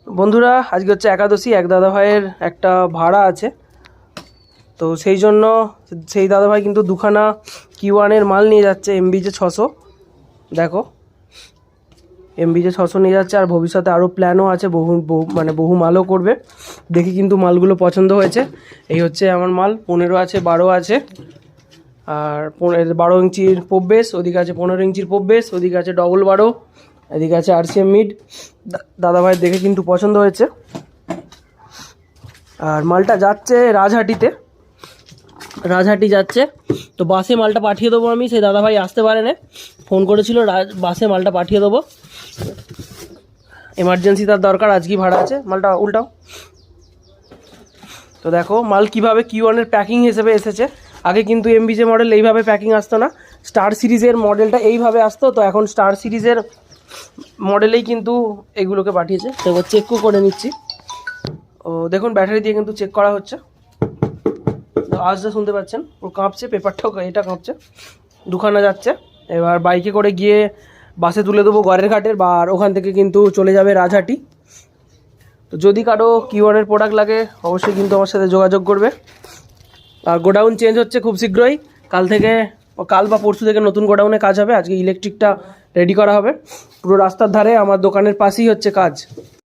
বন্ধুরা আজকে হচ্ছে একাদশী, এক দাদাভাইয়ের একটা ভাড়া আছে, তো সেই জন্য সেই দাদাভাই কিন্তু দুখানা Q1-এর মাল নিয়ে যাচ্ছে MBJ 600। দেখো MBJ 600 নিয়ে যাচ্ছে, আর ভবিষ্যতে আরও প্ল্যানও আছে, বহু মালও করবে। দেখি কিন্তু মালগুলো পছন্দ হয়েছে। এই হচ্ছে আমার মাল, 15 আছে, 12 আছে, আর 12 ইঞ্চির পোপ বেস, ওদিকে আছে 15 ইঞ্চির পোপ বেস, ওদিকে আছে ডবল 12, এদিকে আছে RCM মিড। দাদাভাই দেখে কিন্তু পছন্দ হয়েছে। আর মালটা যাচ্ছে রাজহাটি যাচ্ছে, তো বাসে মালটা পাঠিয়ে দেবো আমি। সেই দাদাভাই আসতে পারে না, ফোন করেছিল, বাসে মালটা পাঠিয়ে দেবো। এমার্জেন্সি তার দরকার, আজকেই ভাড়া আছে। মালটা উল্টাও। তো দেখো মাল কীভাবে Q1-এর প্যাকিং হিসেবে এসেছে। আগে কিন্তু MBJ মডেল এইভাবে প্যাকিং আসতো না, স্টার সিরিজের মডেলটা এইভাবে আসতো, তো এখন স্টার সিরিজের মডেলেই কিন্তু এগুলোকে পাঠিয়েছে। তো এবার চেকও করে নিচ্ছি। ও দেখুন ব্যাটারি দিয়ে কিন্তু চেক করা হচ্ছে, আওয়াজটা শুনতে পাচ্ছেন, ও কাঁপছে, পেপারটাও এটা কাঁপছে। দুখানা যাচ্ছে, এবার বাইকে করে গিয়ে বাসে তুলে দেবো গড়ের ঘাটের, বা ওখান থেকে কিন্তু চলে যাবে রাজহাটি। তো যদি কারো Q1-এর প্রোডাক্ট লাগে অবশ্যই কিন্তু আমার সাথে যোগাযোগ করবে। আর গোডাউন চেঞ্জ হচ্ছে খুব শীঘ্রই, কাল বা পরশু থেকে নতুন গোডাউনে কাজ হবে। আজকে ইলেকট্রিকটা রেডি করা হবে। পুরো রাস্তার ধারে আমার দোকানের পাশেই হচ্ছে কাজ।